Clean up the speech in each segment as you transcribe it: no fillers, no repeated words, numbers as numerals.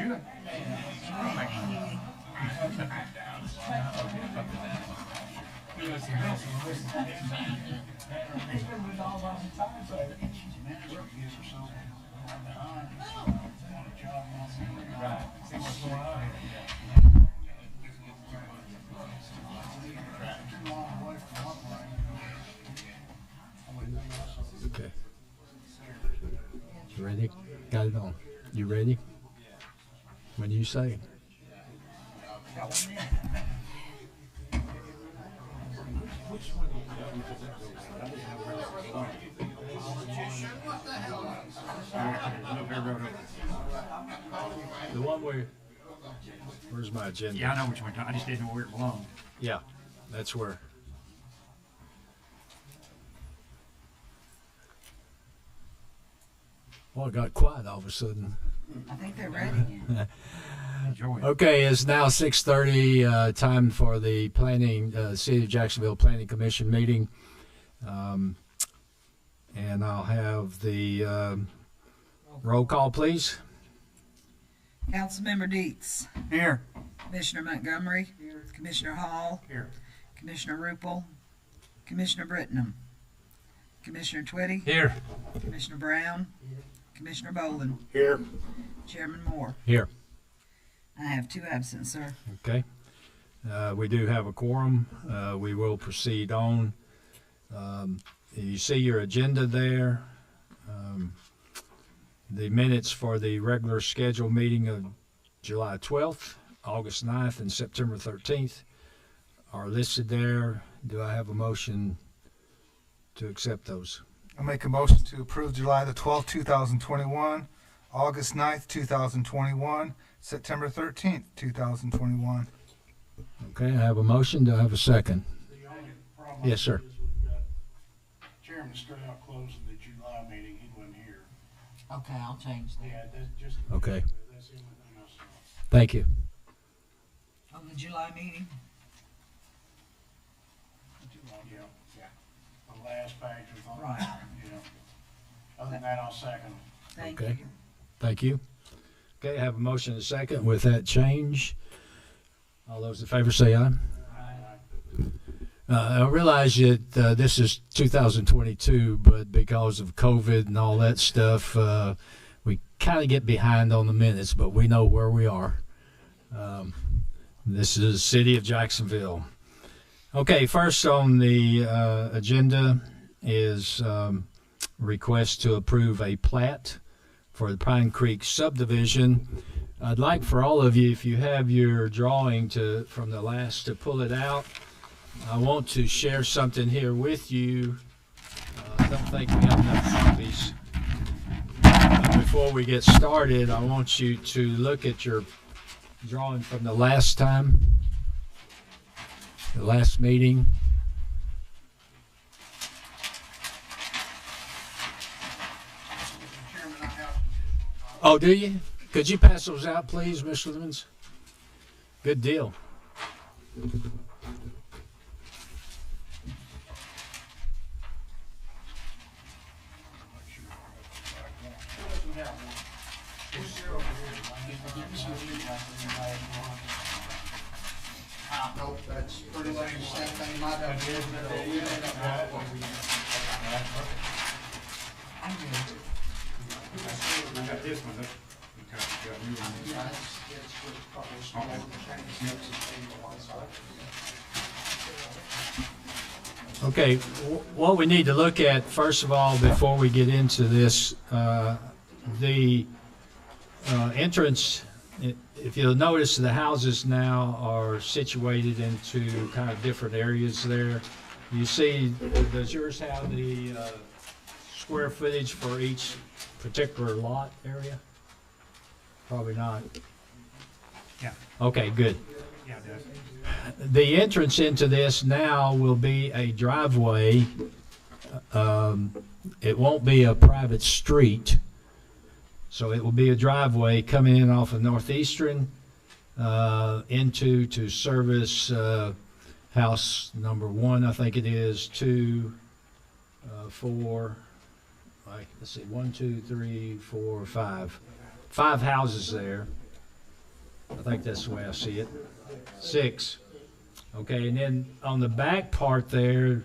doing? Okay. You ready? Got it on. You ready? When you say. The one where's my agenda? Yeah, I know which one. I just didn't know where it belonged. Yeah, that's where. Well, it got quiet all of a sudden. I think they're ready. Enjoy it. Okay, it's now 6:30. Time for the City of Jacksonville Planning Commission meeting, and I'll have the roll call, please. Councilmember Dietz. Here. Commissioner Montgomery. Here. Commissioner Hall. Here. Commissioner Rupel. Commissioner Brittenham. Commissioner Twitty. Here. Commissioner Brown. Here. Commissioner Bolden. Here. Chairman Moore. Here. I have 2 absent, sir. Okay. We do have a quorum. We will proceed on. You see your agenda there. The minutes for the regular scheduled meeting of July 12th, August 9th, and September 13th are listed there. Do I have a motion to accept those? I'll make a motion to approve July the 12th, 2021, August 9th, 2021, September 13th, 2021. Okay, I have a motion. Do I have a second? The only problem Yes, sir. is we've got Chairman straight out closing the July meeting. He wasn't here. Okay, I'll change that. Yeah, that's just. Okay. That's the only thing I saw. Thank you. On the July meeting? Yeah, yeah. The last page was on. Right. Yeah. Other than that, I'll second. Thank Okay. you. Thank you. Okay, I have a motion and a second with that change. All those in favor say aye. I realize that this is 2022, but because of COVID and all that stuff, we kind of get behind on the minutes, but we know where we are. This is the City of Jacksonville. Okay, first on the agenda is request to approve a plat for the Pine Creek Subdivision. I'd like for all of you, if you have your drawing from the last, to pull it out. I want to share something here with you. I don't think we have enough copies. Before we get started, I want you to look at your drawing from the last time, the last meeting. Chairman, I have. Oh, do you? Could you pass those out, please, Mr. Lemons? Good deal. Nope, that's pretty much the same thing my dad did. I'm good. I got this one. Yeah, it's probably smaller than Okay, what we need to look at, first of all, before we get into this, the entrance, if you'll notice, the houses now are situated into kind of different areas there. You see, does yours have the square footage for each particular lot area? Probably not. Yeah. Okay, good. Yeah, it does. The entrance into this now will be a driveway. It won't be a private street. So it will be a driveway coming in off of Northeastern to service house number 1, I think it is, 2, 4, let's see, 1, 2, 3, 4, 5. 5 houses there. think that's the way I see it. 6. Okay, and then on the back part there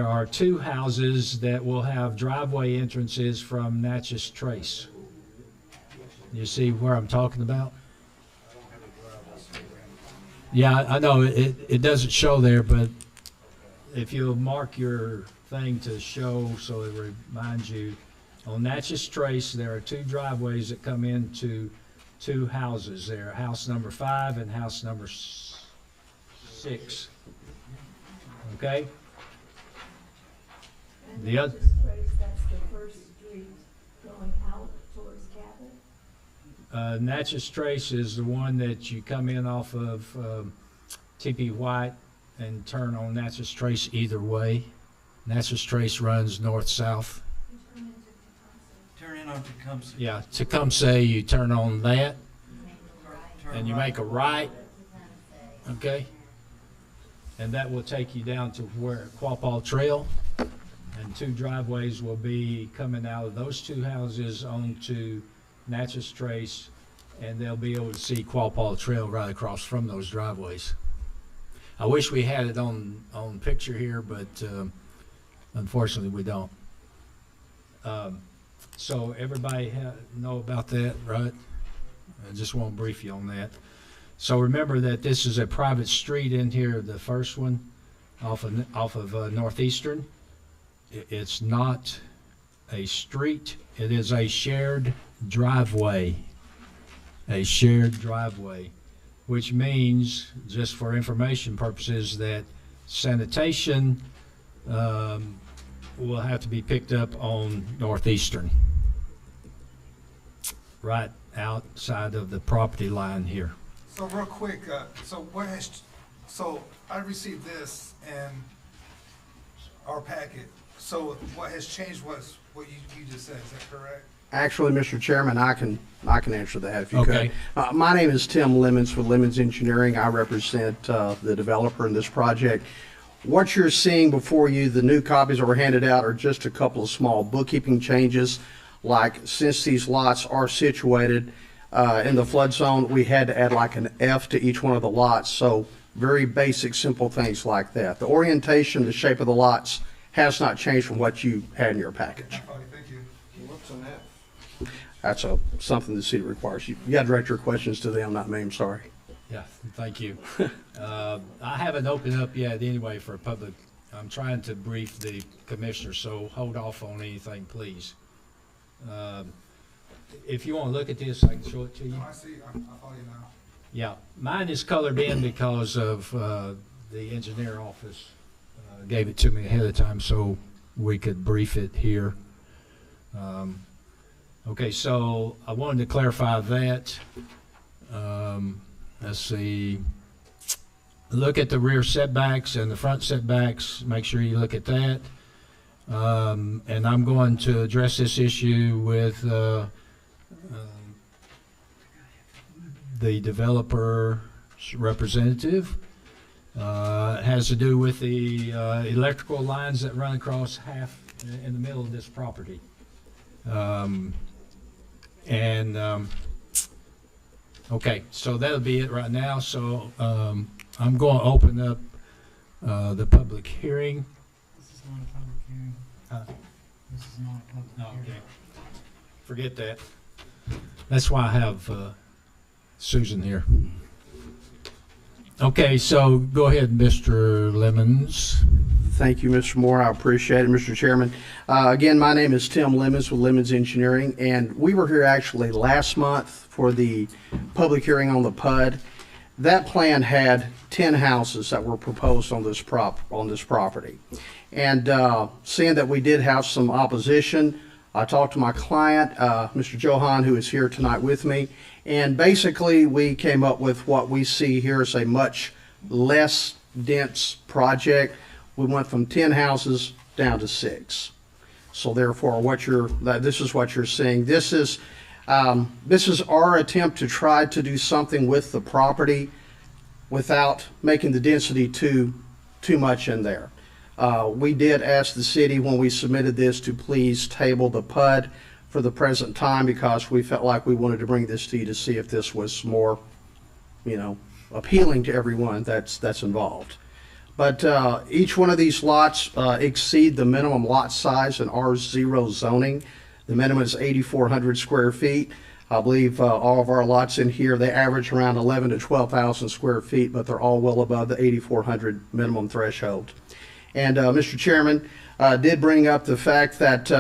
are 2 houses that will have driveway entrances from Natchez Trace. You see where I'm talking about? Yeah, I know it doesn't show there, but if you'll mark your thing to show so it reminds you, on Natchez Trace there are 2 driveways that come into 2 houses there, house number 5 and house number 6. Okay? And The oth- Natchez Trace, that's the first street going out towards Cabot. Natchez Trace is the one that you come in off of T.P. White and turn on Natchez Trace either way. Natchez Trace runs north-south. Turn in on Tecumseh. Yeah, Tecumseh, you turn on that and you make a right, okay? And that will take you down to where Quapaw Trail, and 2 driveways will be coming out of those 2 houses onto Natchez Trace, and they'll be able to see Quapaw Trail right across from those driveways. I wish we had it on picture here, but unfortunately we don't. So everybody know about that, right? I just want to brief you on that. So remember that this is a private street in here, the first one off of Northeastern. It's not a street, it is a shared driveway. A shared driveway, which means, just for information purposes, that sanitation will have to be picked up on Northeastern, right outside of the property line here. So real quick, so I received this in our packet. So what has changed was what you just said, is that correct? Actually, Mr. Chairman, I can answer that if you Okay. could. My name is Tim Lemons with Lemons Engineering. I represent the developer in this project. What you're seeing before you, the new copies that were handed out, are just a couple of small bookkeeping changes. Like, since these lots are situated in the flood zone, we had to add like an F to each one of the lots. So very basic, simple things like that. The orientation, the shape of the lots has not changed from what you had in your package. Oh, thank you. What's an F? That's something the city requires. You got to direct your questions to them, not me. I'm sorry. Yeah, thank you. I haven't opened up yet anyway for public. I'm trying to brief the commissioner, so hold off on anything, please. If you want to look at this, I can show it to you. Oh, I see, I follow you now. Yeah, mine is colored in because of the engineer office gave it to me ahead of time so we could brief it here. Okay, so I wanted to clarify that. Let's see. Look at the rear setbacks and the front setbacks. Make sure you look at that. And I'm going to address this issue with the developer's representative. It has to do with the electrical lines that run across half in the middle of this property. Okay, so that'll be it right now. So I'm going to open up the public hearing. This is not a public hearing. This is not a public hearing. Forget that. That's why I have Susan here. Okay, so go ahead, Mr. Lemons. Thank you, Mr. Moore. I appreciate it, Mr. Chairman. Again, my name is Tim Lemons with Lemons Engineering, and we were here actually last month for the public hearing on the PUD. That plan had 10 houses that were proposed on this property. And seeing that we did have some opposition, I talked to my client, Mr. Johan, who is here tonight with me, and basically we came up with what we see here as a much less dense project. We went from 10 houses down to 6. So therefore, this is what you're seeing. This is our attempt to try to do something with the property without making the density too much in there. We did ask the city when we submitted this to please table the PUD for the present time because we felt like we wanted to bring this to you to see if this was more appealing to everyone that's involved. But each one of these lots exceed the minimum lot size in R0 zoning. The minimum is 8,400 square feet. I believe all of our lots in here, they average around 11 to 12,000 square feet, but they're all well above the 8,400 minimum threshold. And Mr. Chairman, did bring up the fact that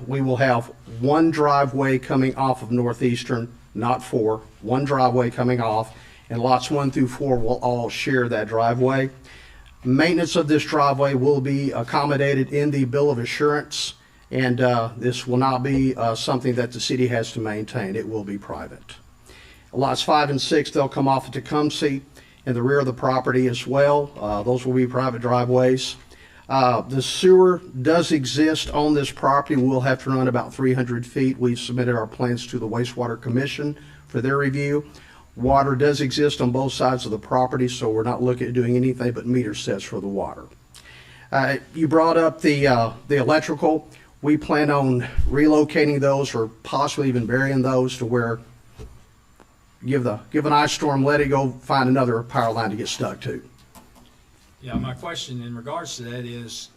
we will have one driveway coming off of Northeastern, not four, one driveway coming off, and lots 1 through 4 will all share that driveway. Maintenance of this driveway will be accommodated in the bill of assurance, and this will not be something that the city has to maintain. It will be private. Lots 5 and 6, they'll come off at Tecumseh in the rear of the property as well. Those will be private driveways. The sewer does exist on this property. We'll have to run about 300 feet. We've submitted our plans to the Wastewater Commission for their review. Water does exist on both sides of the property, so we're not looking at doing anything but meter sets for the water. You brought up the electrical. We plan on relocating those or possibly even burying those to where give an ice storm, let it go, find another power line to get stuck to. Yeah, my question in regards to that is,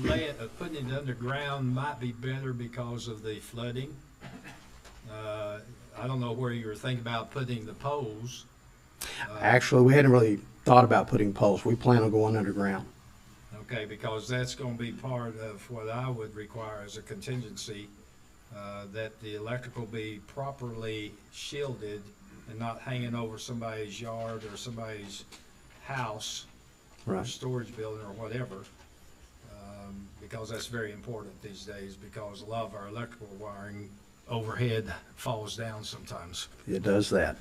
putting it underground might be better because of the flooding. I don't know where you were thinking about putting the poles. Actually, we hadn't really thought about putting poles. We plan on going underground. Okay, because that's going to be part of what I would require as a contingency, that the electrical be properly shielded and not hanging over somebody's yard or somebody's house, or Right. storage building or whatever, because that's very important these days, because a lot of our electrical wiring overhead falls down sometimes. It does that.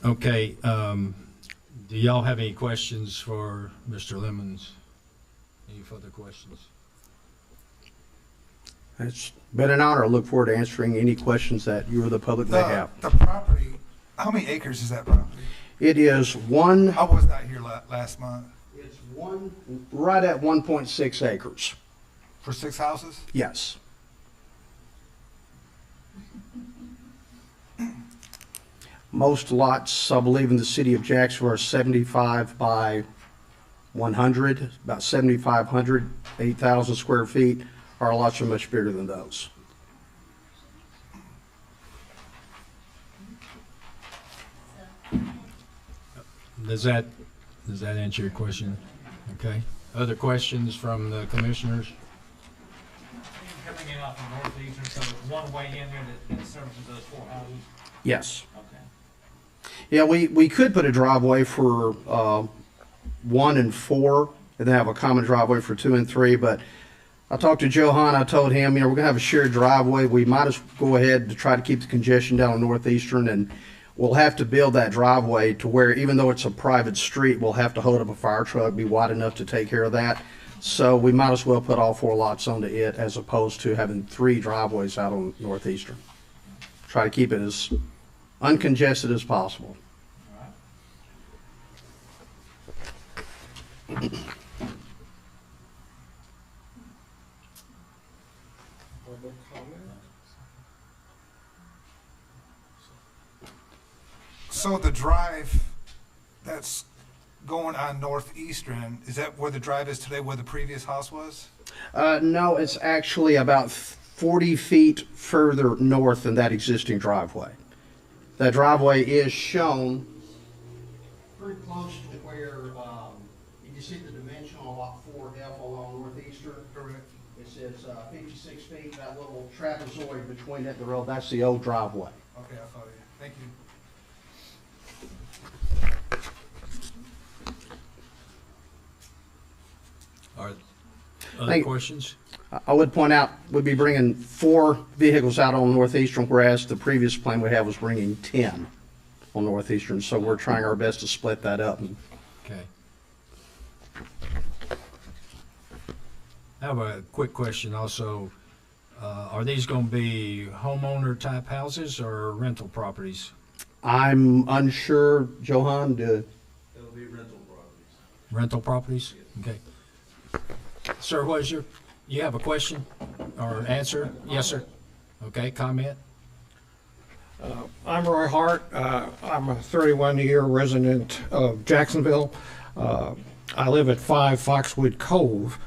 Okay, do y'all have any questions for Mr. Lemons? Any further questions? It's been an honor. I look forward to answering any questions that you or the public may have. The property, how many acres is that property? It is one. I was not here last month. It's right at 1.6 acres. For 6 houses? Yes. Most lots, I believe, in the city of Jacksonville are 75 by 100, about 7,500, 8,000 square feet. Our lots are much bigger than those. Does that answer your question? Okay. Other questions from the commissioners? Coming in off of Northeastern, so it's one way in there that services those 4 houses? Yes. Okay. Yeah, we could put a driveway for 1 and 4, and then have a common driveway for 2 and 3. But I talked to Johan. I told him, we're gonna have a shared driveway. We might as well go ahead to try to keep the congestion down on Northeastern, and we'll have to build that driveway to where, even though it's a private street, we'll have to hold up a fire truck, be wide enough to take care of that. So we might as well put all 4 lots onto it, as opposed to having 3 driveways out on Northeastern. Try to keep it as uncongested as possible. So the drive that's going on Northeastern, is that where the drive is today, where the previous house was? No, it's actually about 40 feet further north than that existing driveway. That driveway is shown pretty close to where, you can see the dimension on lot 4F along Northeastern. Correct. It says 56 feet, that little trapezoid between it and the road, that's the old driveway. Okay, I follow you. Thank you. Are other Thank- questions? I would point out, we'd be bringing 4 vehicles out on Northeastern, whereas the previous plan we had was bringing 10 on Northeastern. So we're trying our best to split that up. Okay. I have a quick question also. Are these going to be homeowner type houses or rental properties? I'm unsure, Johan, It'll be rental properties. Rental properties? Okay. Sir, you have a question or answer? Yes, sir. Okay, comment? I'm Roy Hart. I'm a 31-year resident of Jacksonville. I live at 5 Foxwood Cove.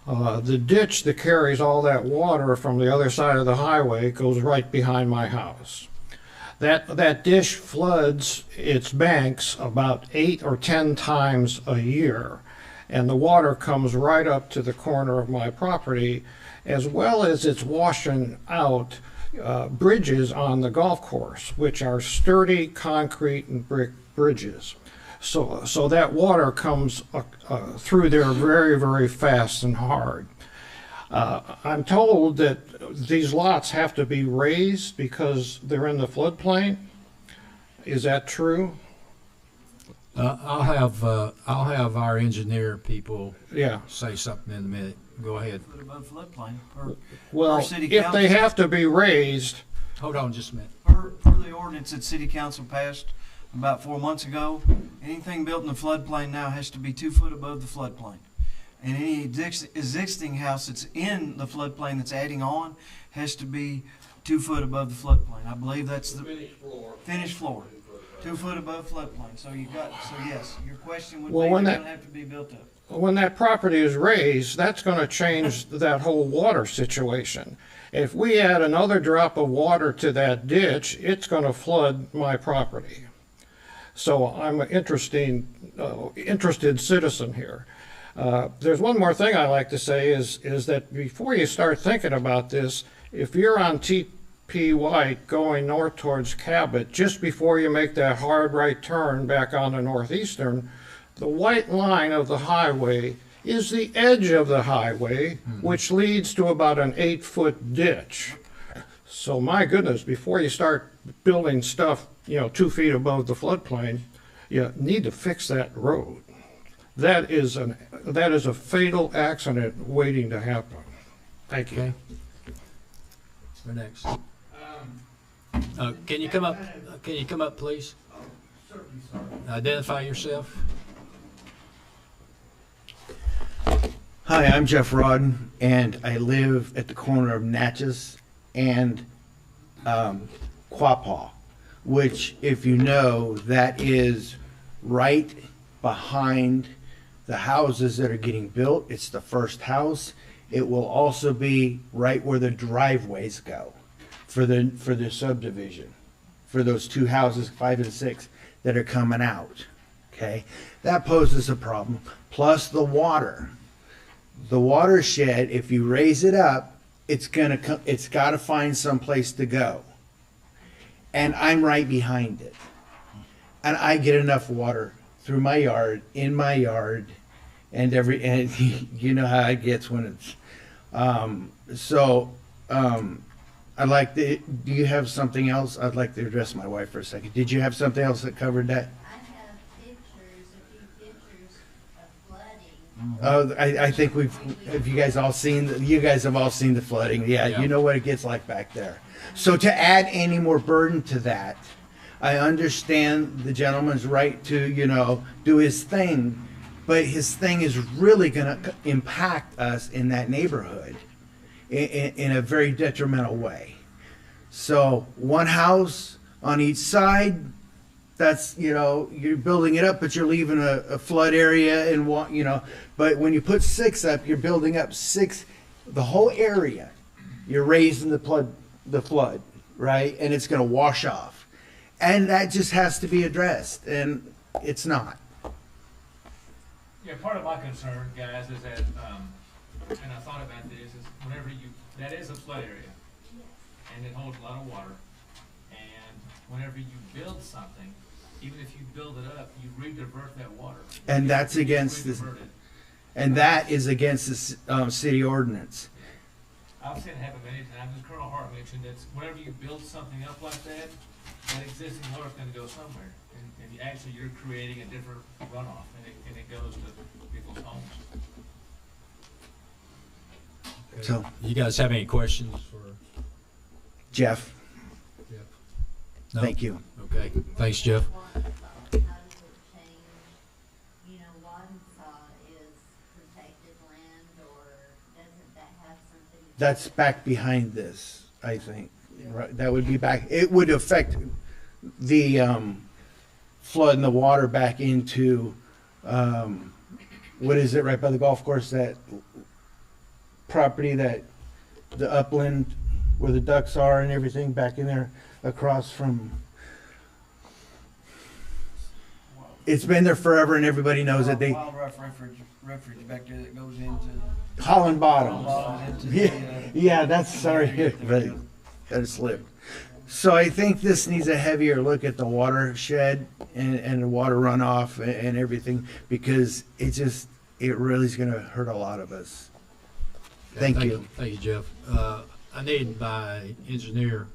The ditch that carries all that water from the other side of the highway goes right behind my house. That ditch floods its banks about 8 or 10 times a year, and the water comes right up to the corner of my property, as well as it's washing out bridges on the golf course, which are sturdy concrete and brick bridges. So that water comes through there very, very fast and hard. I'm told that these lots have to be raised because they're in the floodplain. Is that true? I'll have our engineer people Yeah. say something in a minute. Go ahead. Foot above floodplain, per, Well, Our city if they council- have to be raised, Hold on just a minute. per the ordinance that city council passed about 4 months ago, anything built in the floodplain now has to be 2 foot above the floodplain. And any existing house that's in the floodplain that's adding on has to be 2 foot above the floodplain. I believe that's the finished floor. 2 foot above floodplain. So yes, your question would Well, be, when they're that- gonna have to be built up. when that property is raised, that's going to change that whole water situation. If we add another drop of water to that ditch, it's going to flood my property. So I'm an interested citizen here. There's one more thing I like to say is that before you start thinking about this, if you're on TP White going north towards Cabot, just before you make that hard right turn back on the Northeastern, the white line of the highway is the edge of the highway, which leads to about an 8-foot ditch. So my goodness, before you start building stuff, 2 feet above the floodplain, you need to fix that road. That is a fatal accident waiting to happen. Thank you. Okay. We're next. Can you come up? Can you come up, please? Identify yourself. Hi, I'm Jeff Rodden, and I live at the corner of Natchez and Quapaw, which, if you know, that is right behind the houses that are getting built. It's the first house. It will also be right where the driveways go for the subdivision, for those 2 houses, 5 and 6, that are coming out. Okay, that poses a problem. Plus the water. The watershed, if you raise it up, it's got to find some place to go. And I'm right behind it. And I get enough water through my yard, in my yard, and you know how it gets when it's I'd like to, do you have something else? I'd like to address my wife for a second. Did you have something else that covered that? I have pictures, a few pictures of flooding. I think have you guys have all seen the flooding. Yeah, Yeah. you know what it gets like back there. So to add any more burden to that, I understand the gentleman's right to, do his thing, but his thing is really going to impact us in that neighborhood in a very detrimental way. So 1 house on each side, that's, you're building it up, but you're leaving a flood area and but when you put 6 up, you're building up 6, the whole area, you're raising the flood, right? And it's going to wash off. And that just has to be addressed, and it's not. Yeah, part of my concern, guys, is that, and I thought about this, is whenever that is a flood area, and it holds a lot of water, and whenever you build something, even if you build it up, you re-divert that water. And that's against this, and that is against the city ordinance. I've seen it happen many times, as Colonel Hart mentioned, it's whenever you build something up like that, that existing water is gonna go somewhere, and actually you're creating a different runoff, and it goes to people's homes. So, You guys have any questions for Jeff, No? thank you. Okay. Thanks, Jeff. How does it change, Wadensaw is protected land, or doesn't that have something? That's back behind this, I think. Right, that would be back, it would affect the flooding the water back into, what is it, right by the golf course, that property, that the upland where the ducks are and everything back in there across from, it's been there forever and everybody knows that they, Wildlife refuge back there that goes into. Holland Bottoms. Bottoms into Yeah, yeah, that's, sorry, but that slipped. So I think this needs a heavier look at the watershed and the water runoff and everything, because it really is gonna hurt a lot of us. Thank you. Thank you, Jeff. I need my engineer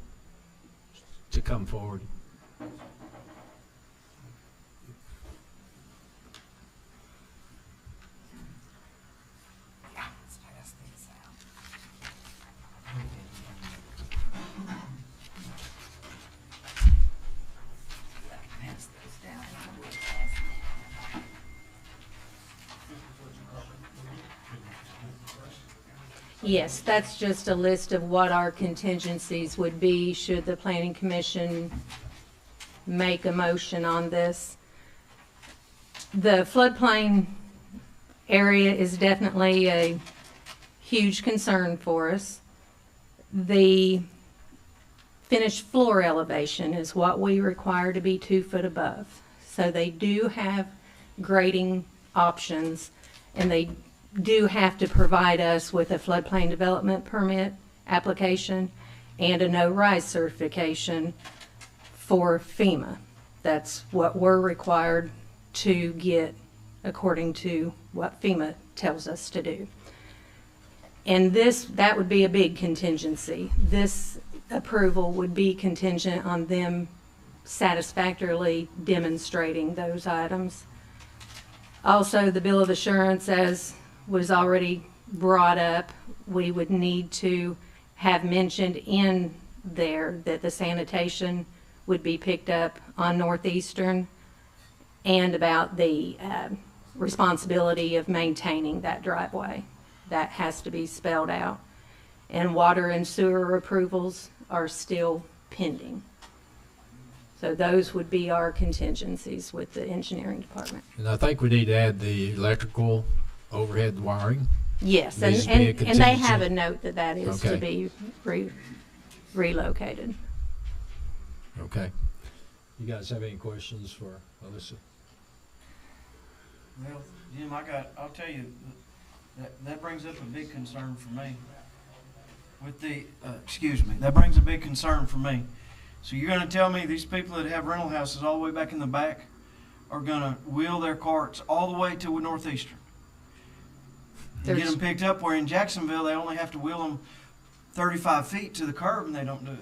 to come forward. Yes, that's just a list of what our contingencies would be should the planning commission make a motion on this. The floodplain area is definitely a huge concern for us. The finished floor elevation is what we require to be 2 foot above. So they do have grading options, and they do have to provide us with a floodplain development permit application and a no-rise certification for FEMA. That's what we're required to get according to what FEMA tells us to do. And that would be a big contingency. This approval would be contingent on them satisfactorily demonstrating those items. Also, the bill of assurance, as was already brought up, we would need to have mentioned in there that the sanitation would be picked up on Northeastern, and about the responsibility of maintaining that driveway. That has to be spelled out. And water and sewer approvals are still pending. So those would be our contingencies with the engineering department. And I think we need to add the electrical overhead wiring. Yes, Needs to and be a they contingency. have a note that is to Okay. be relocated. Okay. You guys have any questions for Alyssa? Well, Jim, I'll tell you, that brings up a big concern for me. With the, that brings a big concern for me. So you're gonna tell me these people that have rental houses all the way back in the back are gonna wheel their carts all the way to Northeastern? And get them picked up, where in Jacksonville, they only have to wheel them 35 feet to the curb and they don't do it.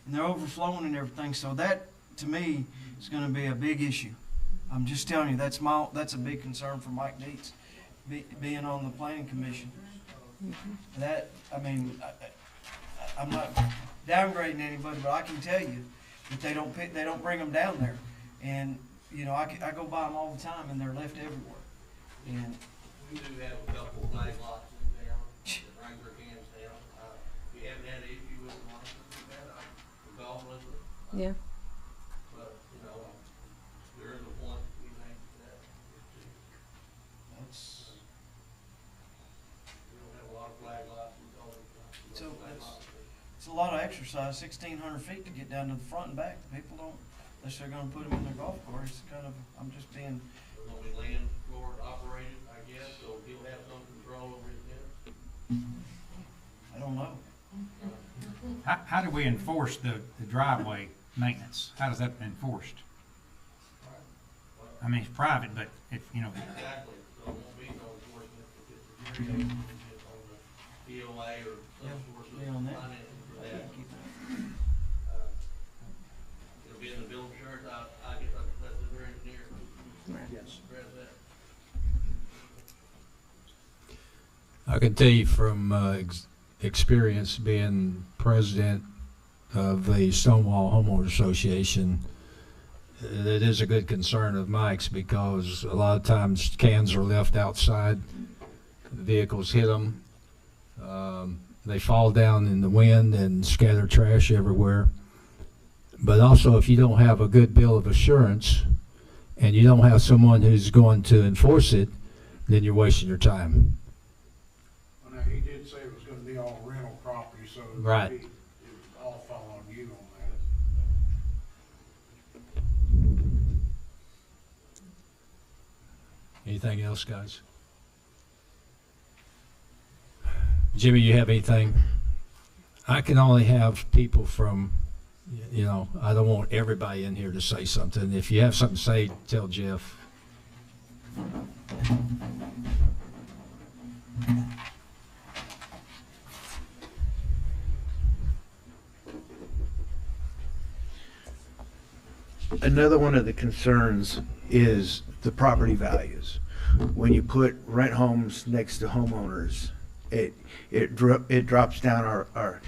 And they're overflowing and everything, so that, to me, is gonna be a big issue. I'm just telling you, that's a big concern for Mike Dietz, being on the planning commission. That, I mean, I'm not downgrading anybody, but I can tell you that they don't bring them down there. And, you know, I go by them all the time and they're left everywhere. And We do have a couple of flag lots in town that bring their cans down. We haven't had an issue with them, we've had a call with them. Yeah. But, you know, there is a point we think that that's, we don't have a lot of flag lots. so it's a lot of exercise, 1,600 feet to get down to the front and back. People don't, unless they're gonna put them in their golf course, it's kind of, I'm just being, There's only land court operated, I guess, so he'll have some control over his business. I don't know. How do we enforce the driveway maintenance? How does that enforced? I mean, it's private, but if, you know, Exactly, so there won't be no enforcement if it's a jury it's on the POA or some source be on of that. financing for that. It'll be in the bill of insurance, I guess I'll let the engineer address that. I can tell you from experience being president of the Stonewall Homeowners Association, it is a good concern of Mike's, because a lot of times cans are left outside, vehicles hit them, they fall down in the wind and scatter trash everywhere. But also, if you don't have a good bill of assurance and you don't have someone who's going to enforce it, then you're wasting your time. Well, now, he did say it was gonna be all rental property, so it would Right. be, it would all fall on you on that. Anything else, guys? Jimmy, you have anything? I can only have people from, you know, I don't want everybody in here to say something. If you have something to say, tell Jeff. Another one of the concerns is the property values. When you put rent homes next to homeowners, it drops down our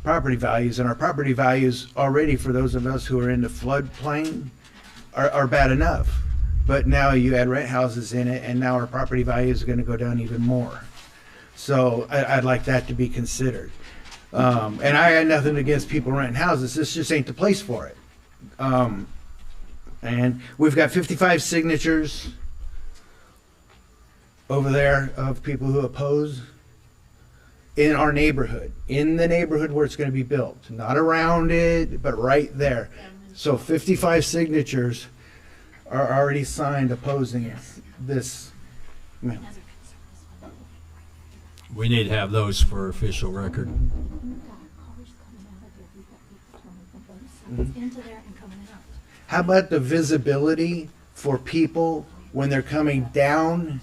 property values, and our property values already, for those of us who are in the floodplain, are bad enough. But now you add rent houses in it, and now our property values are going to go down even more. So I'd like that to be considered. And I had nothing against people renting houses. This just ain't the place for it. And we've got 55 signatures over there of people who oppose in our neighborhood, in the neighborhood where it's going to be built, not around it, but right there. So 55 signatures are already signed opposing this. We need to have those for official record. How about the visibility for people when they're coming down,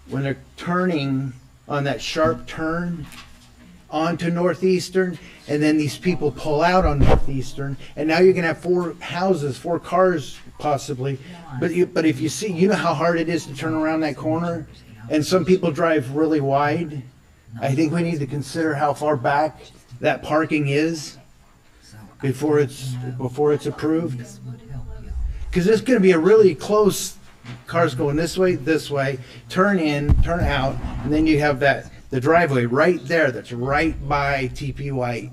when they're turning on that sharp turn onto Northeastern, and then these people pull out on Northeastern, and now you're gonna have 4 houses, 4 cars possibly. But if you see, you know how hard it is to turn around that corner, and some people drive really wide. I think we need to consider how far back that parking is before it's approved. Because it's going to be a really close, cars going this way, turn in, turn out, and then you have the driveway right there that's right by TP White.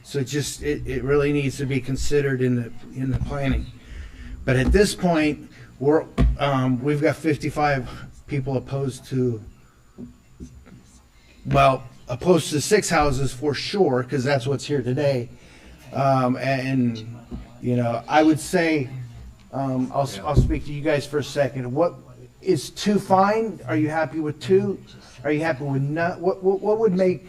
So it really needs to be considered in the planning. But at this point, we've got 55 people opposed to 6 houses for sure, because that's what's here today. And you know, I would say, I'll speak to you guys for a second. What is 2 fine? Are you happy with 2? Are you happy with none? What would make?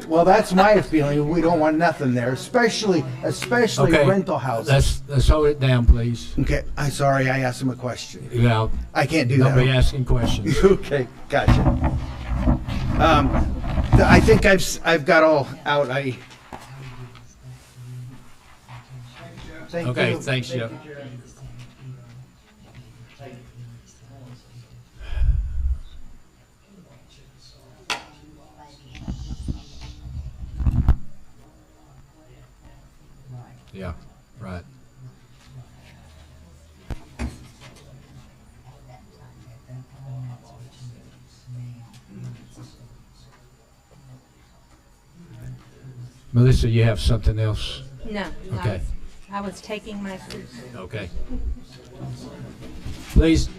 Well, that's my feeling. We don't want nothing there, especially Okay. rental houses. Let's hold it down, please. Okay, I'm sorry. I asked him a question. Yeah. I can't do Don't that. be asking questions. Okay, gotcha. I think I've got all out. Thank Okay, you. thanks, Jeff. Yeah, right. Melissa, you have something else? No. Okay. I was taking my food. Okay. Please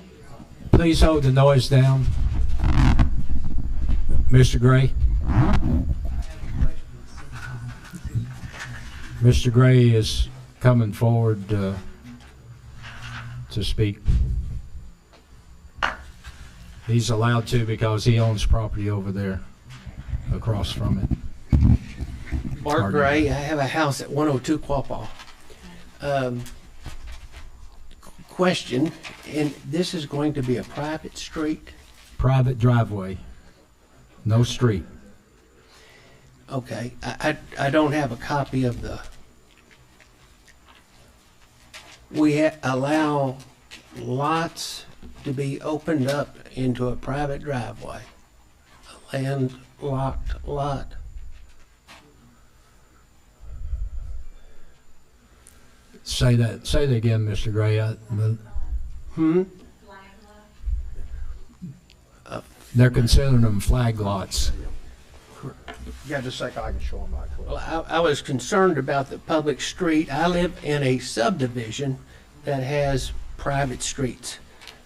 hold the noise down. Mr. Gray? Mr. Gray is coming forward to speak. He's allowed to because he owns property over there across from it. Mark Pardon. Gray, I have a house at 102 Quapaw. Question, and this is going to be a private street? Private driveway, no street. Okay, I don't have a copy of the... We allow lots to be opened up into a private driveway, a landlocked lot. Say that again, Mr. Gray. A They're considering them flag lots. Yeah, just a second, I can show them my clip. Well, I was concerned about the public street. I live in a subdivision that has private streets.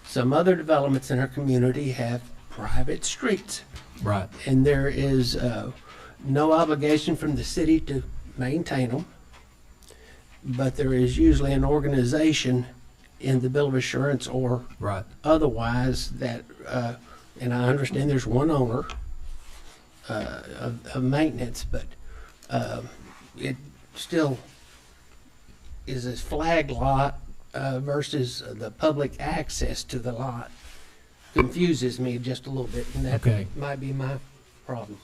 Some other developments in our community have private streets. Right. And there is no obligation from the city to maintain them. But there is usually an organization in the bill of assurance or Right. otherwise that, and I understand there's one owner of maintenance, but it still is a flag lot versus the public access to the lot. Confuses me just a little bit, and that Okay. might be my problem.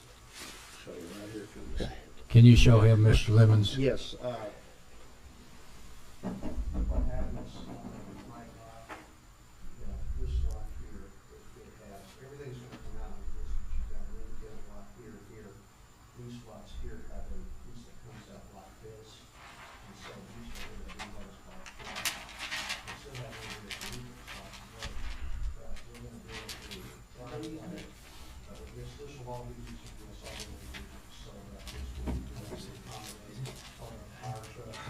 Can you show him, Mr. Lemons? Yes. What happens flag lot, this lot here, it has, everything's gonna come out of this, but you've got an independent lot here, here. These lots here have a piece that comes out like this, and so these are gonna be what is called flag. We still have a little bit of legal spots today, but we're gonna be able to drive easement, this will all be used for this all the way through, so that this will be able to accommodate all our fire trucks,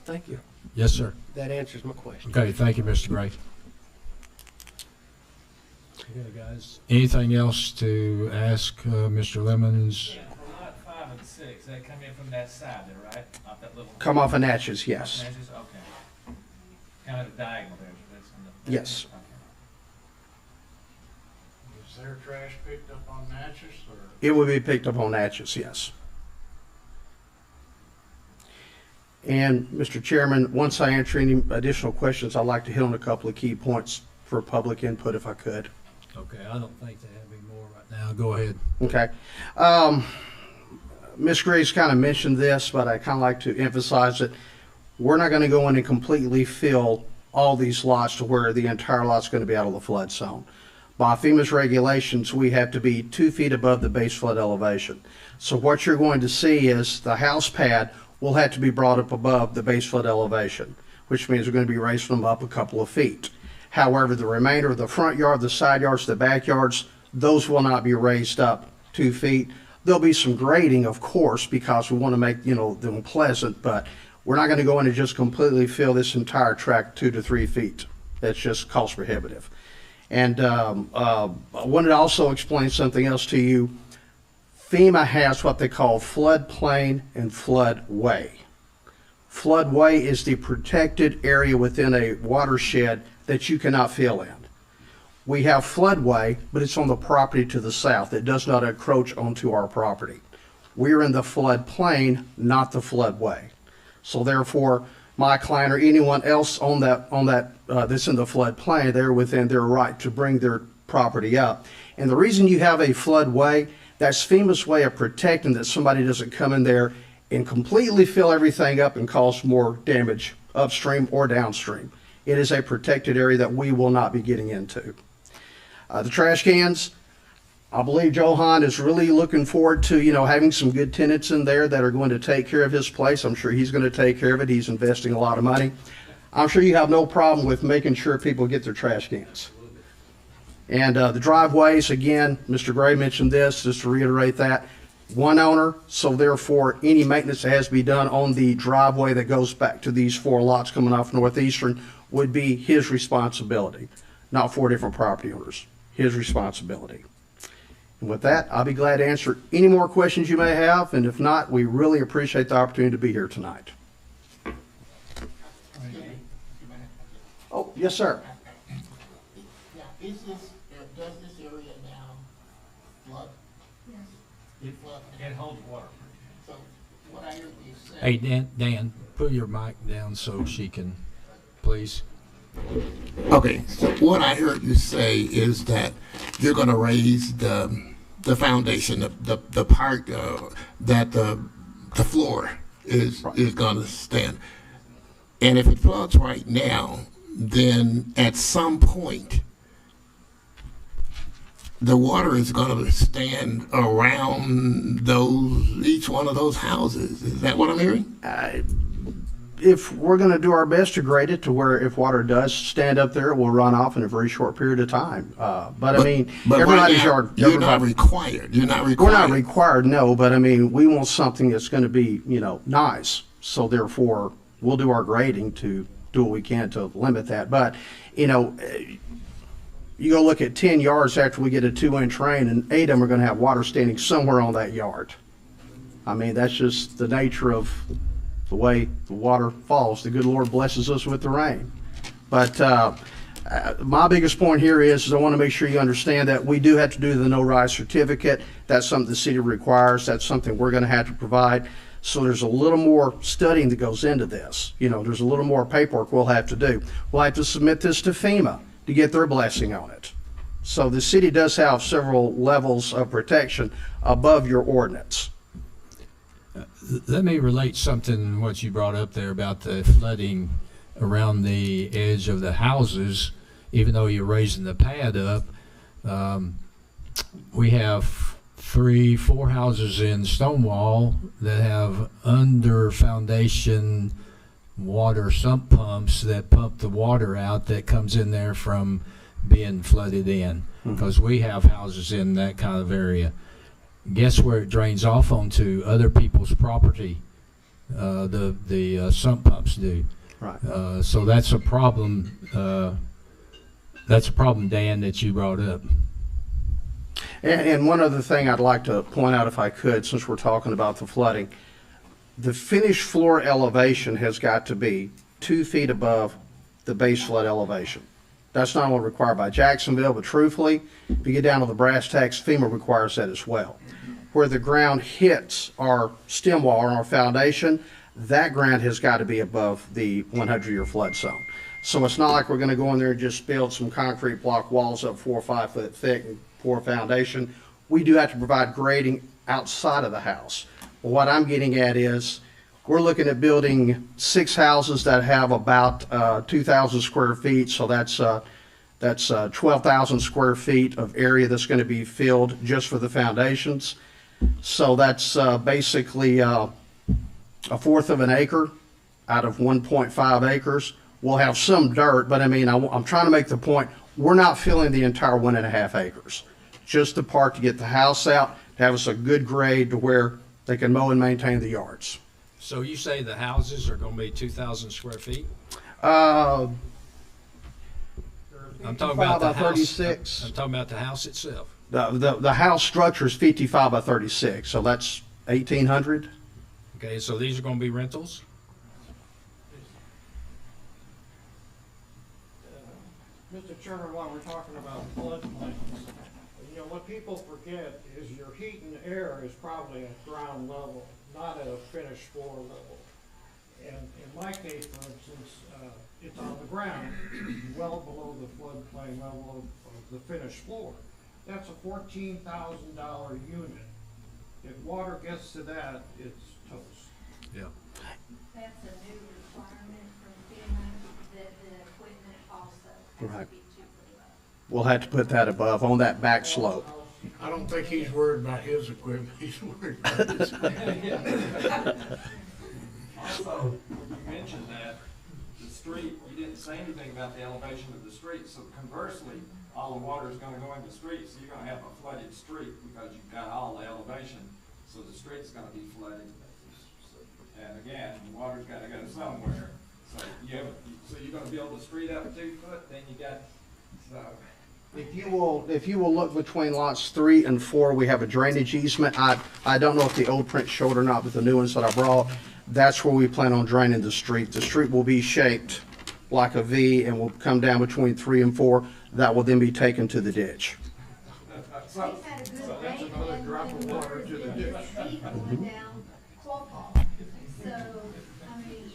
Thank you. Yes, sir. That answers my question. Okay, thank you, Mr. Gray. Okay, guys. Anything else to ask Mr. Lemons? Yeah, for lot 5 and 6, they come in from that side there, right? Off that little. Come off of Natchez, yes. Natchez? Okay. Kind of the diagonal there, but it's on the. Yes. Okay. Is their trash picked up on Natchez or? It will be picked up on Natchez, yes. And, Mr. Chairman, once I answer any additional questions, I'd like to hit on a couple of key points for public input if I could. Okay, I don't think they have any more right now. Go ahead. Okay. Ms. Graves kind of mentioned this, but I kind of like to emphasize that we're not going to go in and completely fill all these lots to where the entire lot's going to be out of the flood zone. By FEMA's regulations, we have to be 2 feet above the base flood elevation. So what you're going to see is the house pad will have to be brought up above the base flood elevation, which means we're going to be raising them up a couple of feet. However, the remainder of the front yard, the side yards, the backyards, those will not be raised up 2 feet. There'll be some grading, of course, because we want to make, them pleasant, but we're not going to go in and just completely fill this entire tract 2 to 3 feet. That's just cost prohibitive. And I wanted to also explain something else to you. FEMA has what they call floodplain and floodway. Floodway is the protected area within a watershed that you cannot fill in. We have floodway, but it's on the property to the south. It does not encroach onto our property. We're in the floodplain, not the floodway. So therefore, my client or anyone else on that that's in the floodplain, they're within their right to bring their property up. And the reason you have a floodway, that's FEMA's way of protecting that somebody doesn't come in there and completely fill everything up and cause more damage upstream or downstream. It is a protected area that we will not be getting into. The trash cans, I believe Johan is really looking forward to, having some good tenants in there that are going to take care of his place. I'm sure he's going to take care of it. He's investing a lot of money. I'm sure you have no problem with making sure people get their trash cans. And the driveways, again, Mr. Gray mentioned this, just to reiterate that. One owner, so therefore any maintenance that has to be done on the driveway that goes back to these 4 lots coming off Northeastern would be his responsibility, not 4 different property owners. His responsibility. And with that, I'll be glad to answer any more questions you may have, and if not, we really appreciate the opportunity to be here tonight. Oh, yes, sir. Now, does this area now flood? Yes. It holds water. So what I heard you say. Hey, Dan, put your mic down so she can, please. Okay, so what I heard you say is that you're going to raise the foundation, the part that the floor is going to stand. And if it floods right now, then at some point, the water is going to stand around each one of those houses. Is that what I'm hearing? If we're going to do our best to grade it to where if water does stand up there, it will run off in a very short period of time. But I mean, everybody's right now, yard. You're not required. You're not required. We're not required, no. But I mean, we want something that's going to be, nice. So therefore, we'll do our grading to do what we can to limit that. But you go look at 10 yards after we get a 2-inch rain, and 8 of them are going to have water standing somewhere on that yard. I mean, that's just the nature of the way the water falls. The good Lord blesses us with the rain. But my biggest point here is I want to make sure you understand that we do have to do the no-rise certificate. That's something the city requires. That's something we're going to have to provide. So there's a little more studying that goes into this. There's a little more paperwork we'll have to do. We'll have to submit this to FEMA to get their blessing on it. So the city does have several levels of protection above your ordinance. Let me relate something what you brought up there about the flooding around the edge of the houses. Even though you're raising the pad up, we have 3-4 houses in Stonewall that have under foundation water sump pumps that pump the water out that comes in there from being flooded in, because we have houses in that kind of area. Guess where it drains off onto? Other people's property. The sump pumps do. Right. So that's a problem. That's a problem, Dan, that you brought up. And one other thing I'd like to point out, if I could, since we're talking about the flooding, the finished floor elevation has got to be 2 feet above the base flood elevation. That's not only required by Jacksonville, but truthfully, if you get down to the brass tacks, FEMA requires that as well. Where the ground hits our stem wall or our foundation, that ground has got to be above the 100-year flood zone. So it's not like we're going to go in there and just build some concrete block walls up 4 or 5 foot thick and pour a foundation. We do have to provide grading outside of the house. What I'm getting at is we're looking at building 6 houses that have about 2,000 square feet. So that's 12,000 square feet of area that's going to be filled just for the foundations. So that's basically a fourth of an acre out of 1.5 acres. We'll have some dirt, but I mean, I'm trying to make the point, we're not filling the entire 1.5 acres. Just the part to get the house out, to have us a good grade to where they can mow and maintain the yards. So you say the houses are going to be 2,000 square feet? I'm talking about the house. 36. I'm talking about the house itself. The house structure is 55 by 36, so that's 1,800. Okay, so these are going to be rentals? Mr. Chairman, while we're talking about floodplains, what people forget is your heat and air is probably at ground level, not at a finished floor level. And in my case, for instance, it's on the ground, well below the floodplain level of the finished floor. That's a $14,000 unit. If water gets to that, it's toast. Yeah. That's a new requirement from FEMA, that the equipment also has Right. to be 2 foot above. We'll have to put that above on that back slope. I don't think he's worried about his equipment, he's worried about his. Also, you mentioned that the street, you didn't say anything about the elevation of the street, so conversely, all the water is gonna go in the street, so you're gonna have a flooded street because you've got all the elevation, so the street's gonna be flooded. And again, the water's gotta go somewhere, so you're gonna build the street up 2 foot, then you got, so. If you will look between lots 3 and 4, we have a drainage easement. I don't know if the old print showed or not, but the new ones that I brought, that's where we plan on draining the street. The street will be shaped like a V and will come down between 3 and 4. That will then be taken to the ditch. We've had a good rain, another and drop of when water to the ditch. feet going down 12 ball. So, I mean,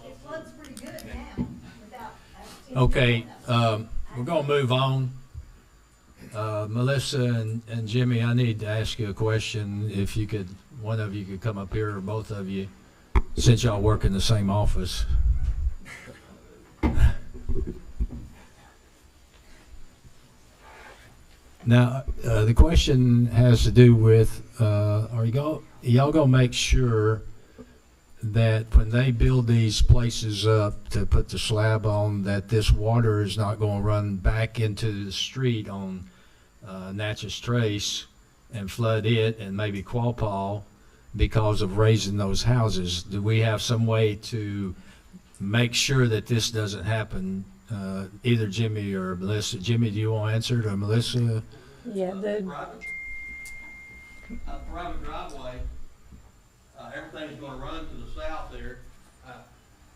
it floods pretty good now without. Okay, we're going to move on. Melissa and Jimmy, I need to ask you a question. If you could, one of you could come up here, or both of you. since y'all work in the same office. Now, the question has to do with, are y'all gonna make sure that when they build these places up to put the slab on, that this water is not gonna run back into the street on Natchez Trace and flood it and maybe Quapaw because of raising those houses? Do we have some way to make sure that this doesn't happen? Either Jimmy or Melissa. Jimmy, do you want to answer it, or Melissa? Yeah, Private driveway, everything's gonna run to the south there,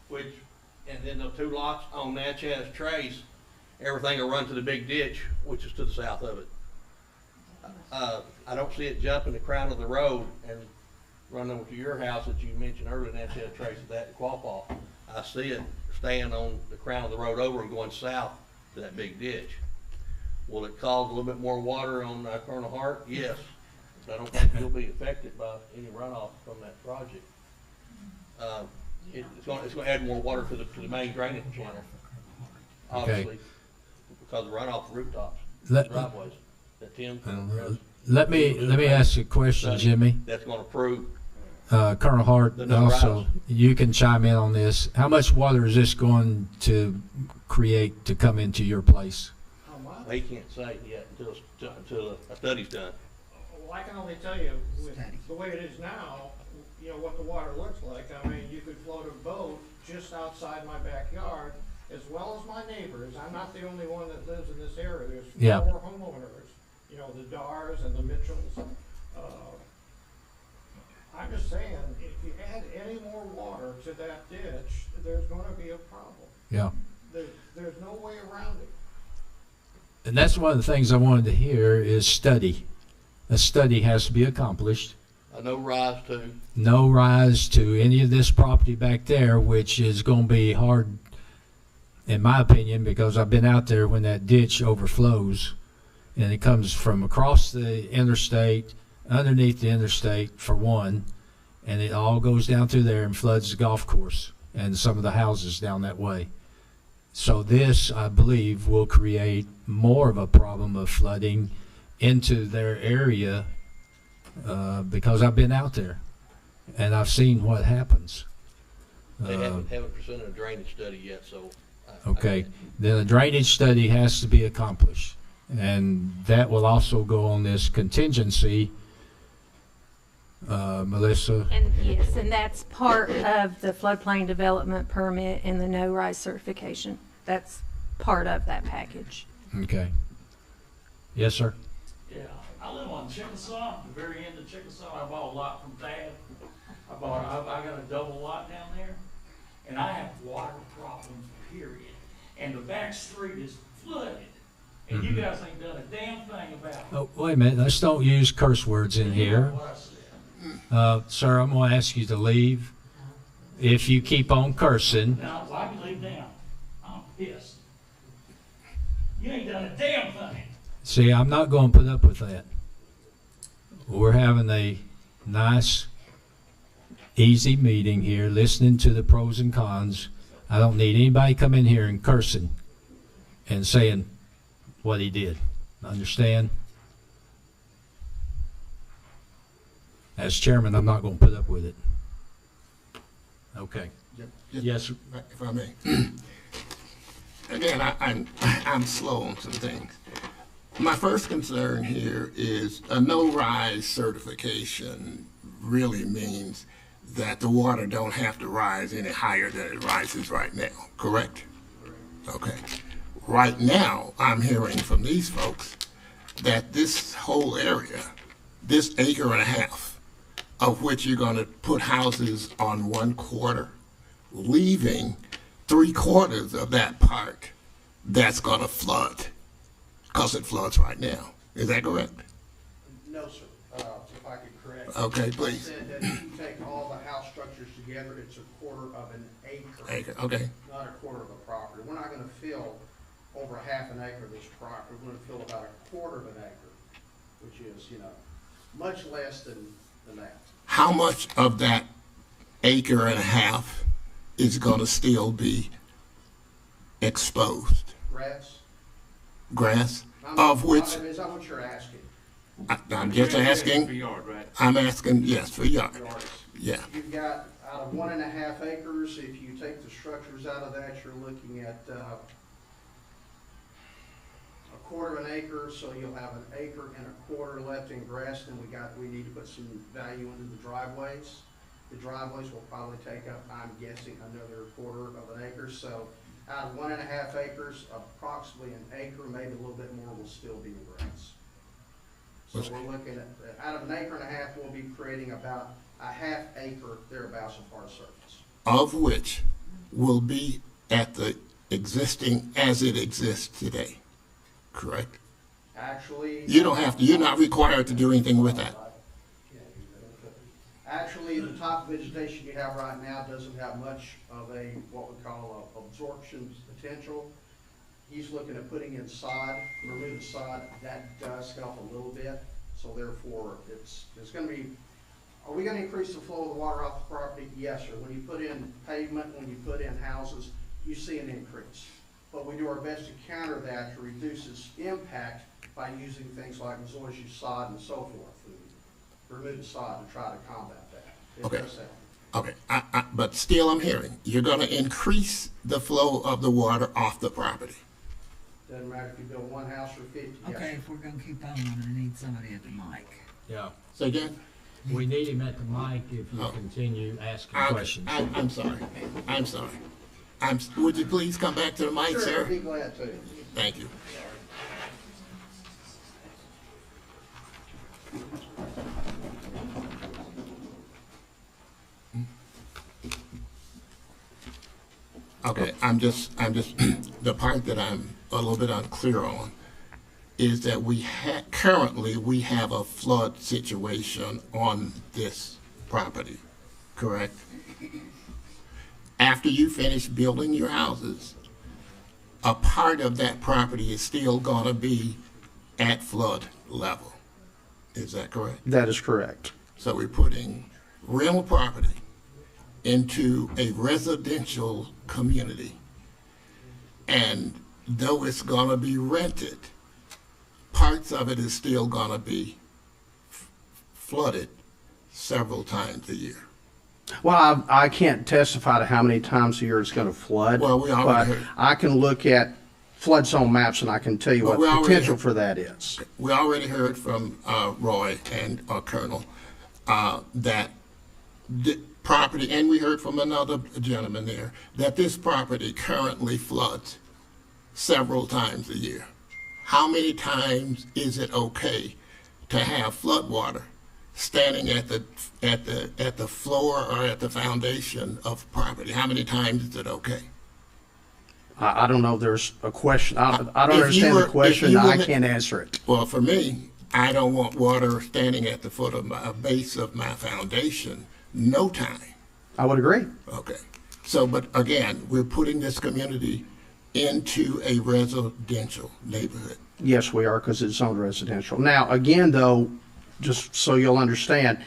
and then the two lots on Natchez Trace, everything will run to the big ditch, which is to the south of it. I don't see it jumping the crown of the road and running over to your house that you mentioned earlier, Natchez Trace, that Quapaw. I see it staying on the crown of the road over and going south to that big ditch. Will it cause a little bit more water on Colonel Hart? Yes. But I don't think you'll be affected by any runoff from that project. It's going to add more water to the main drainage channel, obviously, because of runoff rooftops, driveways that Tim can address. Let me ask you a question, Jimmy. That's going to prove. Colonel Hart, also, you can chime in on this. How much water is this going to create to come into your place? He can't say yet until a study's done. Well, I can only tell you, with the way it is now, you know, what the water looks like. I mean, you could float a boat just outside my backyard, as well as my neighbors. I'm not the only one that lives in this area. There's 4 homeowners, you know, the Dars and the Mitchells. I'm just saying, if you add any more water to that ditch, there's going to be a problem. Yeah. There's no way around it. And that's one of the things I wanted to hear is study. A study has to be accomplished. No rise to. No rise to any of this property back there, which is going to be hard, in my opinion, because I've been out there when that ditch overflows and it comes from across the interstate, underneath the interstate for one, and it all goes down through there and floods the golf course and some of the houses down that way. So this, I believe, will create more of a problem of flooding into their area because I've been out there and I've seen what happens. They haven't presented a drainage study yet, so. Okay, then a drainage study has to be accomplished, and that will also go on this contingency. Melissa? And yes, and that's part of the floodplain development permit and the no-rise certification. That's part of that package. Okay. Yes, sir? Yeah, I live on Chickasaw, the very end of Chickasaw. I bought a lot from Dad. I got a double lot down there, and I have water problems, period. And the back street is flooded, and you guys ain't done a damn thing about it. Oh, wait a minute, let's don't use curse words in here. Sir, I'm going to ask you to leave. If you keep on cursing. Now, I can leave now. I'm pissed. You ain't done a damn thing. See, I'm not going to put up with that. We're having a nice, easy meeting here, listening to the pros and cons. I don't need anybody come in here and cursing and saying what he did. Understand? As chairman, I'm not going to put up with it. Okay. Yes. If I may. Again, I'm slow on some things. My first concern here is a no-rise certification really means that the water don't have to rise any higher than it rises right now, correct? Okay. Right now, I'm hearing from these folks that this whole area, this acre and a half, of which you're going to put houses on 1/4, leaving 3/4 of that part that's going to flood, because it floods right now. Is that correct? No, sir. If I could correct. Okay, please. I said that if you take all the house structures together, it's 1/4 of an acre. Acre, okay. Not 1/4 of a property. We're not going to fill over 1/2 an acre of this property. We're going to fill about 1/4 of an acre, which is, you know, much less than that. How much of that acre and a half is gonna still be exposed? Grass? Grass, of which, Is that what you're asking? I'm just asking, yard, right? I'm asking, yes, for yard, Yards. yeah. You've got, out of 1.5 acres, if you take the structures out of that, you're looking at, a quarter of an acre, so you'll have an acre and a quarter left in grass, then we need to put some value into the driveways. The driveways will probably take up, I'm guessing, another quarter of an acre, so out of 1.5 acres, approximately an acre, maybe a little bit more will still be in grass. So we're looking at, out of an acre and a half, we'll be creating about a half acre thereabouts of hard surface. Of which will be at the existing as it exists today, correct? Actually. You don't have to, you're not required to do anything with that. Actually, the top vegetation you have right now doesn't have much of a, what we call a absorption potential. He's looking at putting in sod, remove the sod, that does help a little bit. So therefore, it's gonna be, are we gonna increase the flow of the water off the property? Yes, sir. When you put in pavement, when you put in houses, you see an increase. But we do our best to counter that, to reduce its impact by using things like zoysia sod and so forth. And remove the sod to try to combat that. It Okay. does help. Okay, but still I'm hearing, you're gonna increase the flow of the water off the property. Doesn't matter if you build one house or 50. yes, Okay, sir. if we're gonna keep on, I need somebody at the mic. Yeah. Say again? We need him at the mic if you Oh. continue asking Okay, questions. I'm sorry, I'm sorry. Would you please come back to the mic, Sure, I'd sir? be glad to. Thank you. Okay, I'm just, the part that I'm a little bit unclear on is that currently we have a flood situation on this property, correct? After you finish building your houses, a part of that property is still gonna be at flood level. Is that correct? That is correct. So we're putting rental property into a residential community. And though it's gonna be rented, parts of it is still gonna be flooded several times a year. Well, I can't testify to how many times a year it's going to flood. Well, we already but heard. I can look at flood zone maps and I can tell you Well, what we the already potential heard. for that is. We already heard from Roy and Colonel that the property, and we heard from another gentleman there, that this property currently floods several times a year. How many times is it okay to have flood water standing at the floor or at the foundation of property? How many times is it okay? I don't know if there's a question. I don't If you understand were- the question. if you I were- can't answer it. Well, for me, I don't want water standing at the foot of my base of my foundation, no time. I would agree. Okay. So, but again, we're putting this community into a residential neighborhood. Yes, we are, because it's zoned residential. Now, again, though, just so you'll understand,